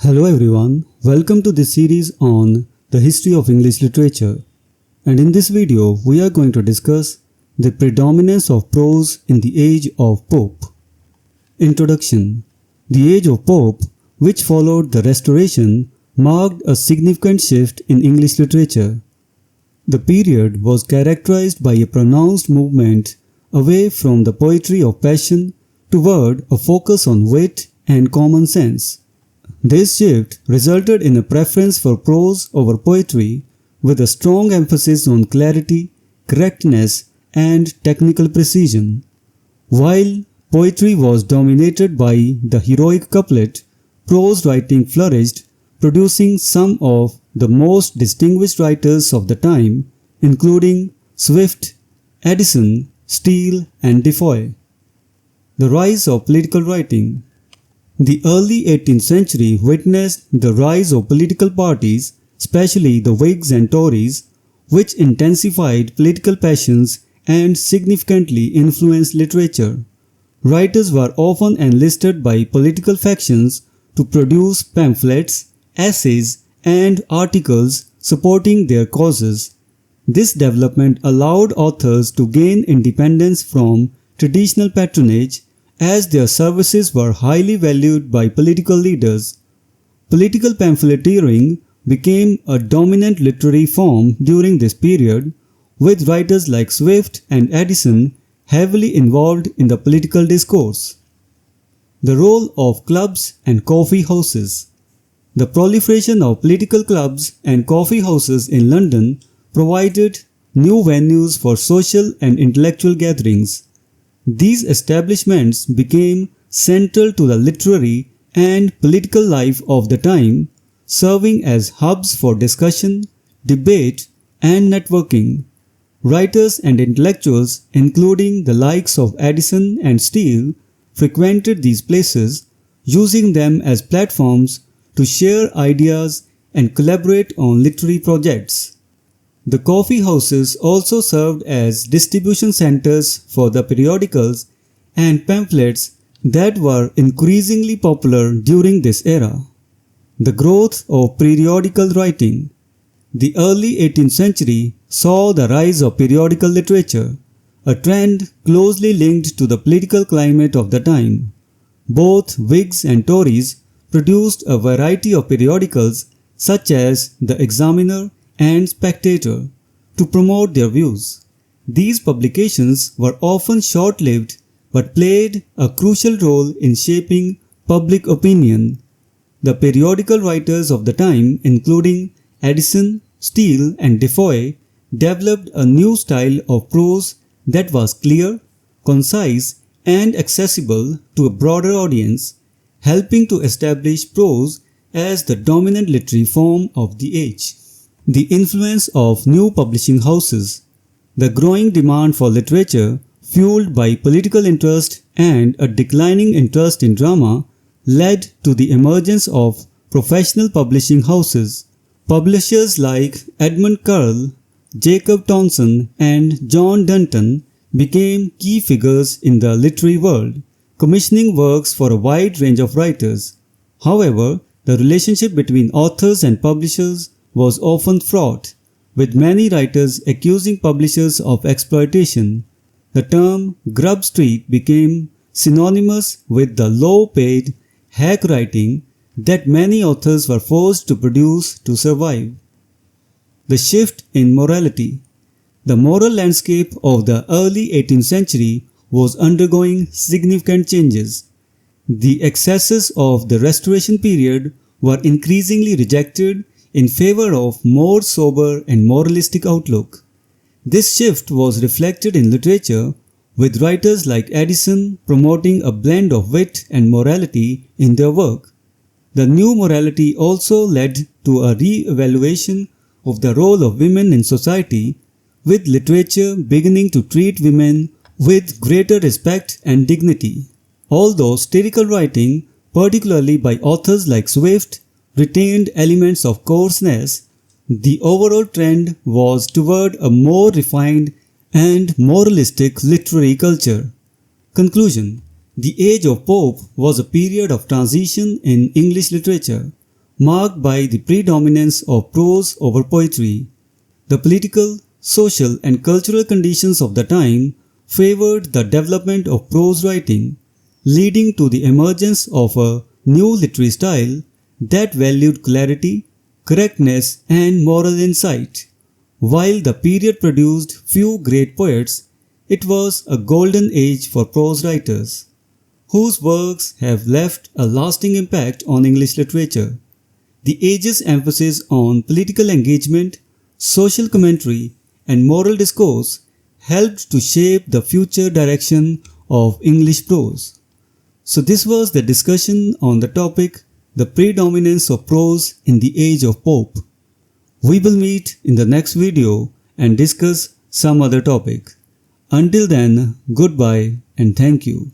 Hello everyone, welcome to this series on the history of English literature. And in this video, we are going to discuss the predominance of prose in the age of Pope. Introduction. The age of Pope, which followed the Restoration, marked a significant shift in English literature. The period was characterized by a pronounced movement away from the poetry of passion toward a focus on wit and common sense. This shift resulted in a preference for prose over poetry, with a strong emphasis on clarity, correctness, and technical precision. While poetry was dominated by the heroic couplet, prose writing flourished, producing some of the most distinguished writers of the time, including Swift, Addison, Steele, and Defoe. The rise of political writing. The early 18th century witnessed the rise of political parties, especially the Whigs and Tories, which intensified political passions and significantly influenced literature. Writers were often enlisted by political factions to produce pamphlets, essays, and articles supporting their causes. This development allowed authors to gain independence from traditional patronage, as their services were highly valued by political leaders. Political pamphleteering became a dominant literary form during this period, with writers like Swift and Addison heavily involved in the political discourse. The role of clubs and coffee houses. The proliferation of political clubs and coffee houses in London provided new venues for social and intellectual gatherings. These establishments became central to the literary and political life of the time, serving as hubs for discussion, debate, and networking. Writers and intellectuals, including the likes of Addison and Steele, frequented these places, using them as platforms to share ideas and collaborate on literary projects. The coffee houses also served as distribution centers for the periodicals and pamphlets that were increasingly popular during this era. The growth of periodical writing. The early 18th century saw the rise of periodical literature, a trend closely linked to the political climate of the time. Both Whigs and Tories produced a variety of periodicals such as The Examiner and Spectator to promote their views. These publications were often short-lived but played a crucial role in shaping public opinion. The periodical writers of the time, including Addison, Steele, and Defoe, developed a new style of prose that was clear, concise, and accessible to a broader audience, helping to establish prose as the dominant literary form of the age. The influence of new publishing houses. The growing demand for literature, fueled by political interest and a declining interest in drama, led to the emergence of professional publishing houses. Publishers like Edmund Curll, Jacob Townsend, and John Dunton became key figures in the literary world, commissioning works for a wide range of writers. However, the relationship between authors and publishers was often fraught, with many writers accusing publishers of exploitation. The term Grub Street became synonymous with the low-paid hack writing that many authors were forced to produce to survive. The shift in morality. The moral landscape of the early 18th century was undergoing significant changes. The excesses of the Restoration period were increasingly rejected in favor of more sober and moralistic outlook. This shift was reflected in literature, with writers like Addison promoting a blend of wit and morality in their work. The new morality also led to a re-evaluation of the role of women in society, with literature beginning to treat women with greater respect and dignity. Although satirical writing, particularly by authors like Swift, retained elements of coarseness, the overall trend was toward a more refined and moralistic literary culture. Conclusion. The age of Pope was a period of transition in English literature, marked by the predominance of prose over poetry. The political, social and cultural conditions of the time favored the development of prose writing, leading to the emergence of a new literary style that valued clarity, correctness and moral insight. While the period produced few great poets, it was a golden age for prose writers, whose works have left a lasting impact on English literature. The age's emphasis on political engagement, social commentary, and moral discourse helped to shape the future direction of English prose. So this was the discussion on the topic, the predominance of prose in the age of Pope. We will meet in the next video and discuss some other topic. Until then, goodbye and thank you.